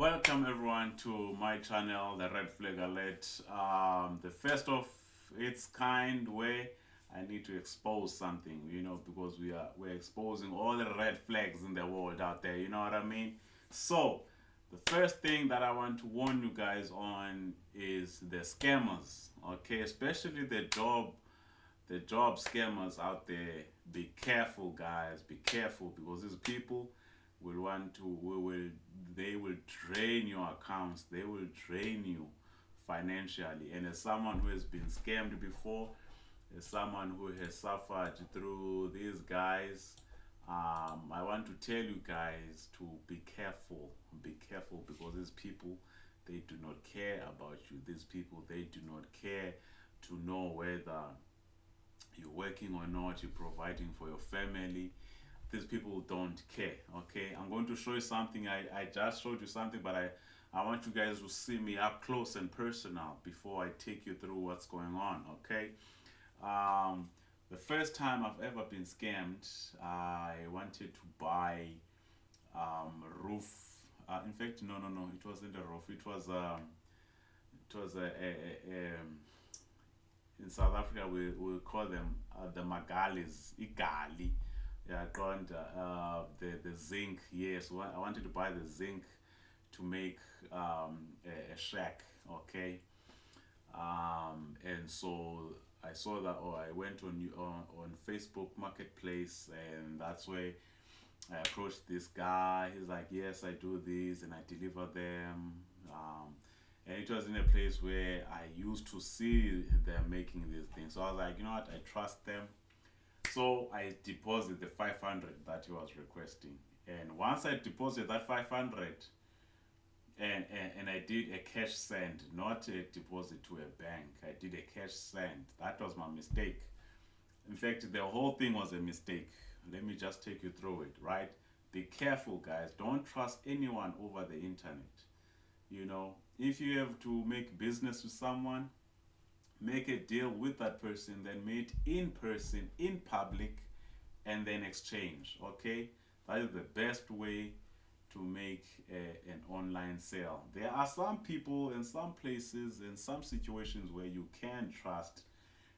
Welcome everyone to my channel, the Red Flag Alert. The first of its kind where I need to expose something, because we're exposing all the red flags in the world out there. You know what I mean? So the first thing that I want to warn you guys on is the scammers. Okay, especially the job scammers out there. Be careful, guys. Be careful because these people will want to will they will drain your accounts. They will drain you financially. And as someone who has been scammed before, as someone who has suffered through these guys, I want to tell you guys to be careful. Be careful because these people, they do not care about you. These people, they do not care to know whether you're working or not, you're providing for your family. These people don't care. Okay, I'm going to show you something. I just showed you something, but I want you guys to see me up close and personal before I take you through what's going on. Okay, um, the first time I've ever been scammed, I wanted to buy roof. In fact, no, no, no, it wasn't a roof. It was in South Africa we call them the magalis, igali. Yeah, ground the zinc. Yes, I wanted to buy the zinc to make a shack. Okay, and so I saw that, or I went on Facebook Marketplace, and that's where I approached this guy. He's like, "Yes, I do this, and I deliver them." And it was in a place where I used to see them making these things. So I was like, you know what? I trust them. So I deposited the 500 that he was requesting. And once I deposited that 500, and I did a cash send, not a deposit to a bank. I did a cash send. That was my mistake. In fact, the whole thing was a mistake. Let me just take you through it, right? Be careful, guys. Don't trust anyone over the internet. If you have to make business with someone, make a deal with that person, then meet in person, in public, and then exchange. Okay, that is the best way to make an online sale. There are some people in some places, in some situations where you can trust,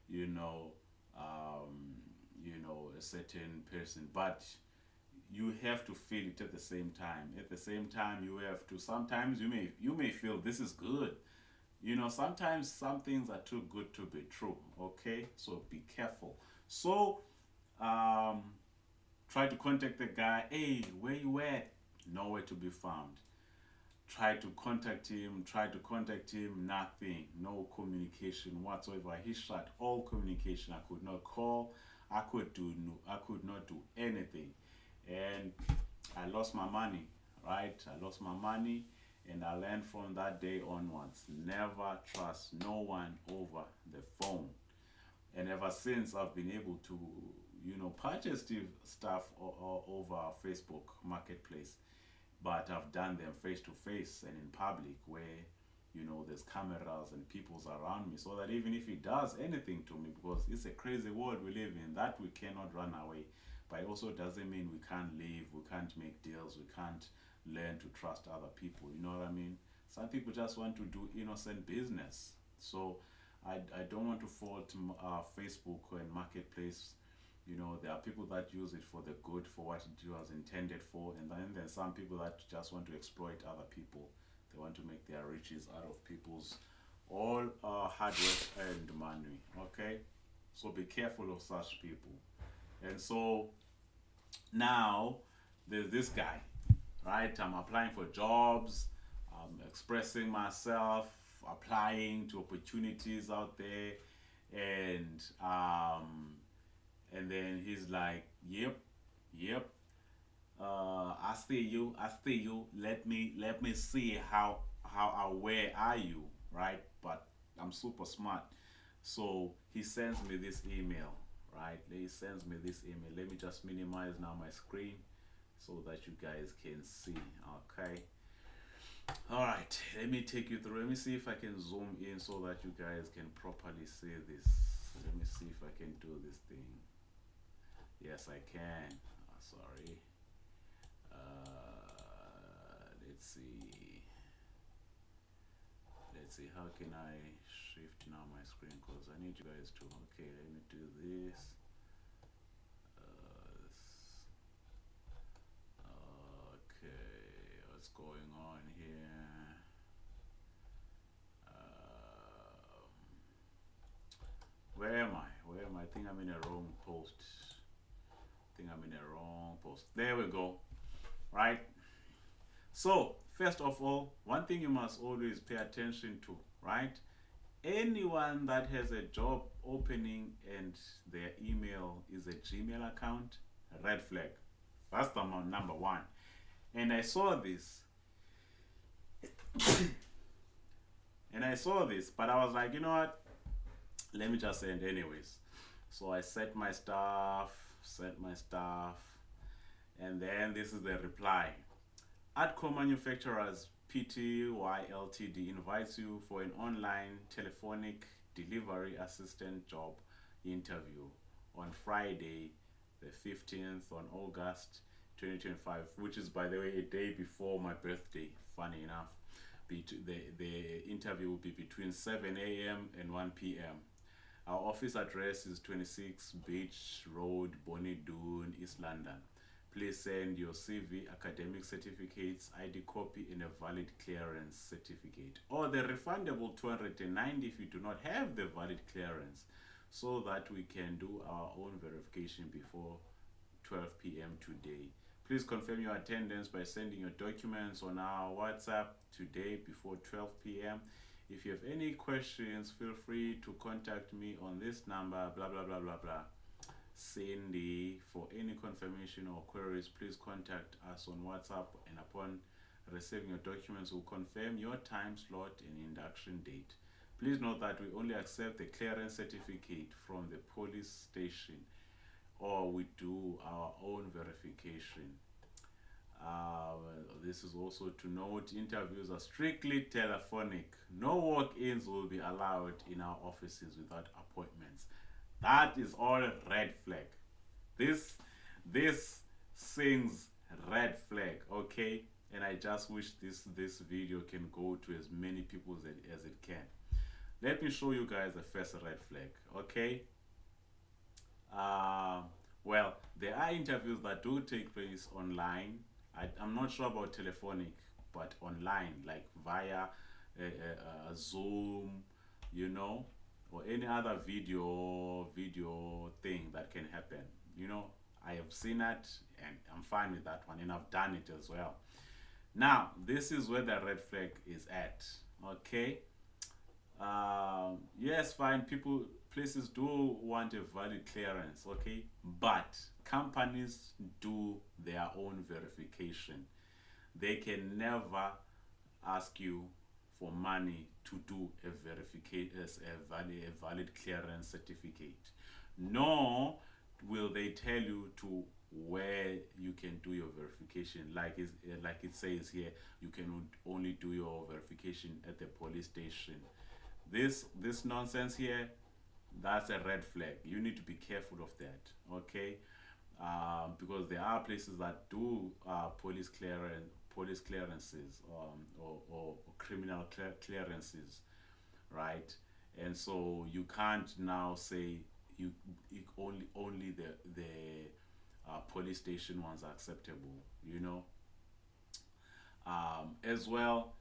you know, a certain person, but you have to feel it at the same time. At the same time, you have to. Sometimes you may feel this is good. Sometimes some things are too good to be true. Okay, so be careful. So um, try to contact the guy. Hey, where you at? Nowhere to be found. Try to contact him. Try to contact him. Nothing. No communication whatsoever. He shut all communication. I could not call. I could not do anything, and I lost my money. Right? I lost my money, and I learned from that day onwards. Never trust no one over the phone. And ever since, I've been able to purchase the stuff over Facebook Marketplace, but I've done them face to face and in public where there's cameras and people's around me, so that even if he does anything to me, because it's a crazy world we live in, that we cannot run away, but it also doesn't mean we can't live, we can't make deals, we can't learn to trust other people. You know what I mean? Some people just want to do innocent business. So I don't want to fault Facebook and Marketplace. There are people that use it for the good, for what it was intended for, and then there's some people that just want to exploit other people. They want to make their riches out of people's all hard work and money. Okay, so be careful of such people. And so now there's this guy, right? I'm applying for jobs, I'm expressing myself, applying to opportunities out there, and then he's like, "Yep, yep. I see you. I see you. Let me see how aware are you, right?" But I'm super smart, so he sends me this email, right? He sends me this email. Let me just minimize now my screen so that you guys can see. Okay. All right. Let me take you through. Let me see if I can zoom in so that you guys can properly see this. Let me see if I can do this thing. Yes, I can. Sorry. Let's see. let's see, how can I shift now my screen, because I need you guys to, okay, let me do this. Okay, what's going on here? Where am I? Where am I? I think I'm in a wrong post. I think I'm in a wrong post. There we go. Right? So, first of all, one thing you must always pay attention to, right? Anyone that has a job opening and their email is a Gmail account, red flag. That's the number one. And I saw this, but I was like, you know what? Let me just send anyways. So I sent my stuff, and then this is the reply. Atco Manufacturers Pty Ltd invites you for an online telephonic delivery assistant job interview on Friday, the 15th on August 2025, which is, by the way, a day before my birthday, funny enough. The interview will be between 7 a.m. and 1 p.m. Our office address is 26 Beach Road, Bonnie Doon, East London. Please send your CV, academic certificates, ID copy, and a valid clearance certificate, or the refundable 290 if you do not have the valid clearance, so that we can do our own verification before 12 p.m. today. Please confirm your attendance by sending your documents on our WhatsApp today before 12 p.m. If you have any questions, feel free to contact me on this number, blah, blah, blah, blah, blah. Cindy. For any confirmation or queries, please contact us on WhatsApp, and upon receiving your documents, we'll confirm your time slot and induction date. Please note that we only accept the clearance certificate from the police station, or we do our own verification. This is also to note, interviews are strictly telephonic. No walk-ins will be allowed in our offices without appointments. That is all red flag. This sings red flag, okay? And I just wish this video can go to as many people as it can. Let me show you guys the first red flag, okay? Well, there are interviews that do take place online. I'm not sure about telephonic, but online, like via Zoom, you know, or any other video thing that can happen. You know, I have seen that, and I'm fine with that one, and I've done it as well. Now, this is where the red flag is at, okay? Yes, fine, places do want a valid clearance, okay? But companies do their own verification. They can never ask you for money to do a valid clearance certificate. Nor will they tell you to where you can do your verification. Like it says here, you can only do your verification at the police station. This nonsense here, that's a red flag. You need to be careful of that, okay? Because there are places that do police clearances, or criminal clearances, right? And so you can't now say you only the police station ones are acceptable, you know. As well,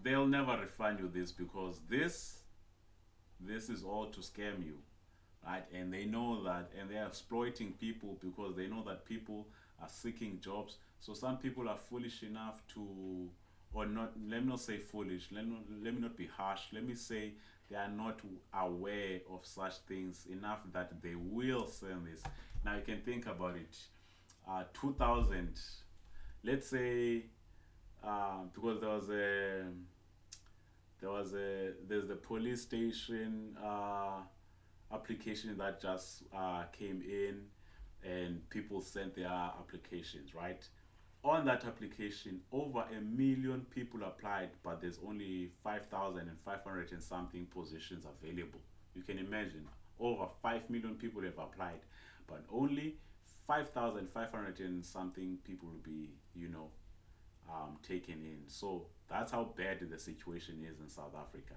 they'll never refund you this, because this is all to scam you, right? And they know that, and they're exploiting people because they know that people are seeking jobs. So some people are foolish enough to, or not, let me not say foolish, let me not be harsh, let me say they are not aware of such things enough that they will send this. Now you can think about it. 2000, let's say, because there's the police station application that just came in, and people sent their applications, right? On that application, over 1 million people applied, but there's only 5,500 and something positions available. You can imagine, over 5 million people have applied, but only 5,500 and something people will be, you know, taken in. So that's how bad the situation is in South Africa.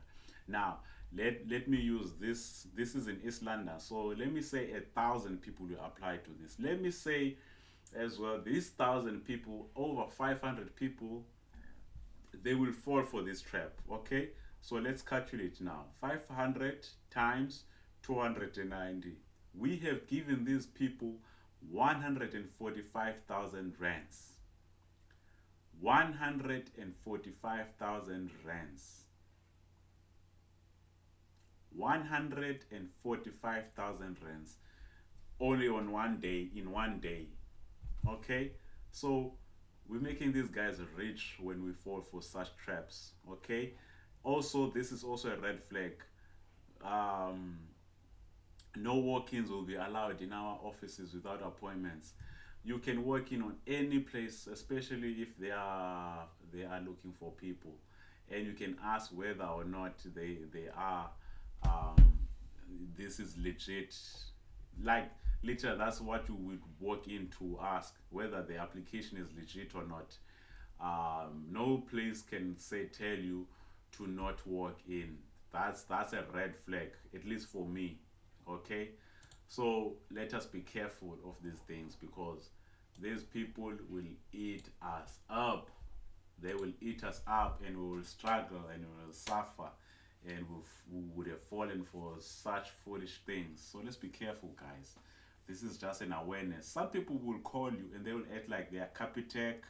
Now, let me use this. This is in East London. So let me say 1,000 people will apply to this. Let me say as well, these 1,000 people, over 500 people, they will fall for this trap. Okay, so let's calculate now. 500 times 290. We have given these people 145,000 rands. 145,000 rands. 145,000 rands only on one day, in one day. Okay, so we're making these guys rich when we fall for such traps. Okay, also this is also a red flag. um, no walk-ins will be allowed in our offices without appointments. You can walk in on any place, especially if they are looking for people, and you can ask whether or not they are um, this is legit. Like, literally, that's what you would walk in to ask, whether the application is legit or not. No place can say tell you to not walk in. That's a red flag, at least for me. Okay, so let us be careful of these things, because these people will eat us up. They will eat us up, and we will struggle and we will suffer, and we would have fallen for such foolish things. So let's be careful, guys. This is just an awareness. Some people will call you and they will act like they are Capitec,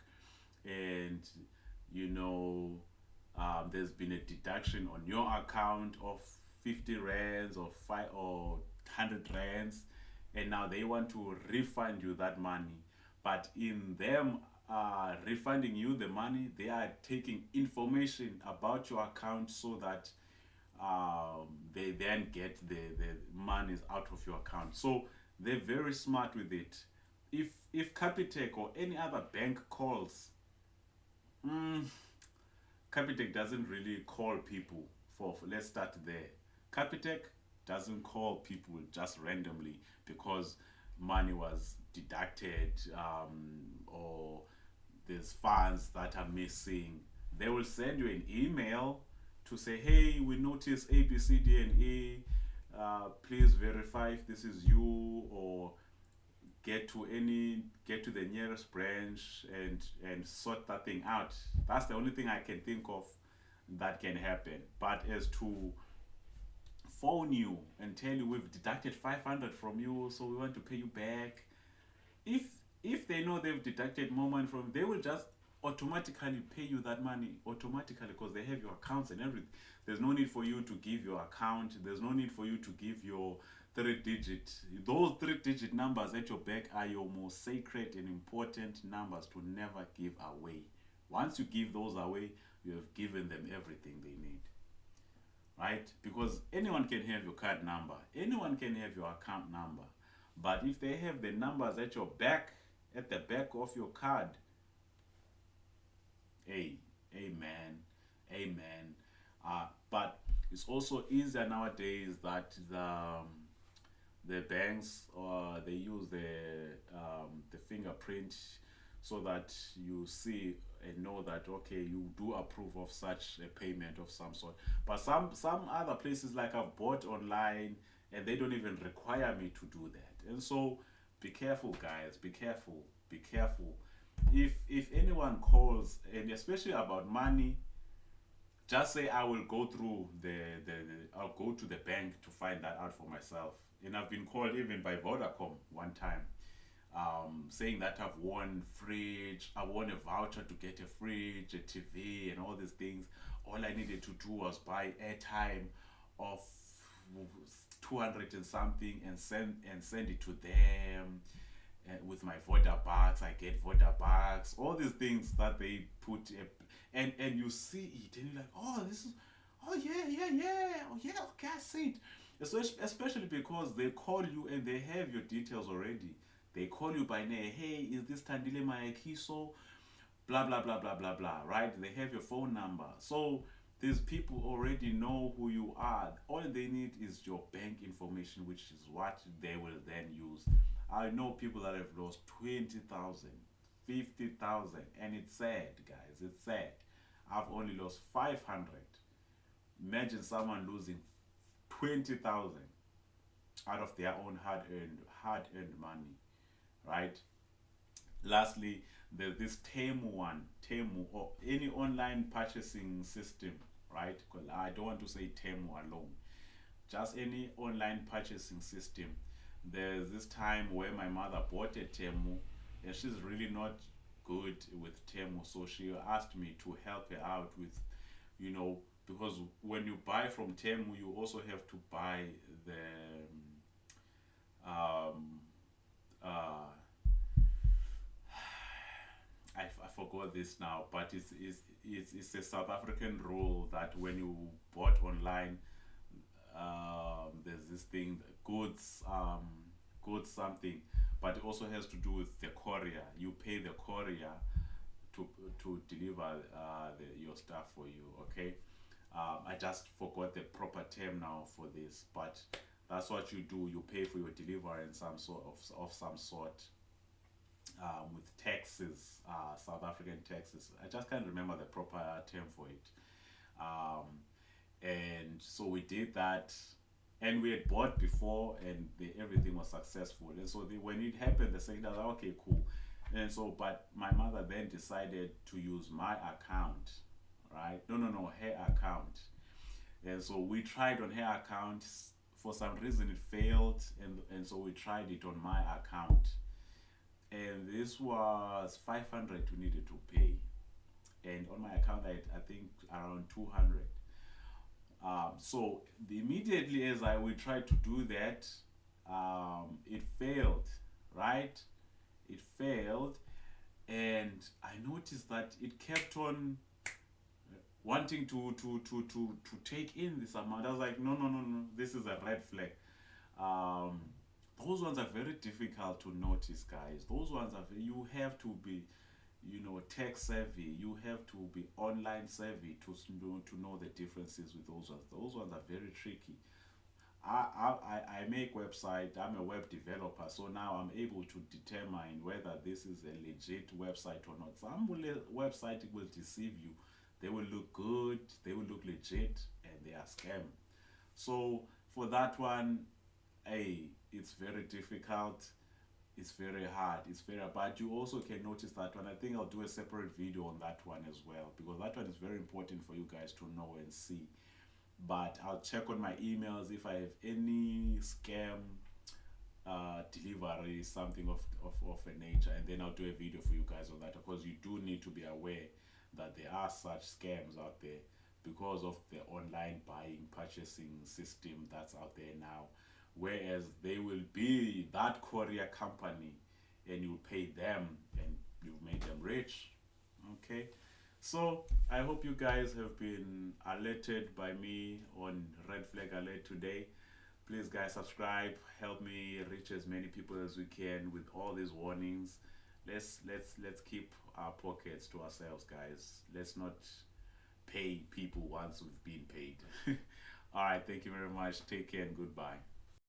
and you know, there's been a deduction on your account of 50 rands or 100 rands, and now they want to refund you that money. But in them refunding you the money, they are taking information about your account so that they then get the monies out of your account. So they're very smart with it. If Capitec or any other bank calls, mm, Capitec doesn't really call people let's start there. Capitec doesn't call people just randomly because money was deducted, or there's funds that are missing. They will send you an email to say, hey, we notice A, B, C, D, and E. Please verify if this is you, or get to the nearest branch and sort that thing out. That's the only thing I can think of that can happen. But as to phone you and tell you we've deducted 500 from you, so we want to pay you back, if if they know they've deducted more money from you, they will just automatically pay you that money automatically, because they have your accounts and everything. There's no need for you to give your account. There's no need for you to give your 3 digit. Those 3 digit numbers at your back are your most sacred and important numbers to never give away. Once you give those away, you have given them everything they need, right? Because anyone can have your card number, anyone can have your account number, but if they have the numbers at your back, at the back of your card, hey, amen, amen. But it's also easier nowadays that the banks, they use the fingerprint, so that you see and know that, okay, you do approve of such a payment of some sort. But some other places, like I've bought online, and they don't even require me to do that. And so be careful, guys, be careful, be careful. If anyone calls, and especially about money, just say I will go through I'll go to the bank to find that out for myself. And I've been called even by Vodacom one time, saying that I've won fridge, I won a voucher to get a fridge, a TV, and all these things. All I needed to do was buy airtime of 200 and something, and send it to them. And with my Voda bucks, I get Voda bucks. All these things that they put, and you see it, and you're like, oh, this is, oh yeah, yeah, yeah, oh yeah, okay, I see it. Especially because they call you and they have your details already. They call you by name. Hey, is this Tandile Mayakiso? Blah blah blah blah blah blah. Right? They have your phone number. So these people already know who you are. All they need is your bank information, which is what they will then use. I know people that have lost 20,000. 50,000, and it's sad, guys. It's sad. I've only lost 500. Imagine someone losing 20,000 out of their own hard earned money, right? Lastly, there's this Temu one, Temu, or any online purchasing system, right? 'Cause I don't want to say Temu alone, just any online purchasing system. There's this time where my mother bought a Temu, and she's really not good with Temu, so she asked me to help her out with, you know, because when you buy from Temu, you also have to buy the um, uh, I forgot this now, but it's a South African rule that when you bought online, there's this thing, goods something, but it also has to do with the courier. You pay the courier to deliver your stuff for you. Okay, I just forgot the proper term now for this, but that's what you do. You pay for your delivery in some sort of some sort, with taxes, South African taxes. I just can't remember the proper term for it. Um, and so we did that, and we had bought before, and everything was successful. And so when it happened, the second, I was like, okay, cool. And so, but my mother then decided to use my account, right? No, no, no, her account. And so we tried on her account. For some reason, it failed, and so we tried it on my account, and this was 500 we needed to pay, and on my account I think around 200. So immediately as I we tried to do that, it failed, right? It failed, and I noticed that it kept on wanting to take in this amount. I was like, no, no, no, no, this is a red flag. Um, those ones are very difficult to notice, guys. Those ones are you have to be, tech savvy. You have to be online savvy to know the differences with those ones. Those ones are very tricky. I make website. I'm a web developer, so now I'm able to determine whether this is a legit website or not. Some website will deceive you. They will look good, they will look legit, and they are scam. So for that one, hey, it's very difficult. It's very hard. It's very, but you also can notice that one. I think I'll do a separate video on that one as well, because that one is very important for you guys to know and see. But I'll check on my emails if I have any scam delivery, something of a nature, and then I'll do a video for you guys on that, because you do need to be aware that there are such scams out there because of the online buying purchasing system that's out there now, whereas they will be that courier company, and you pay them, and you've made them rich. Okay, so I hope you guys have been alerted by me on Red Flag Alert today. Please, guys, subscribe. Help me reach as many people as we can with all these warnings. Let's keep our pockets to ourselves, guys. Let's not pay people once we've been paid. All right, thank you very much. Take care and goodbye.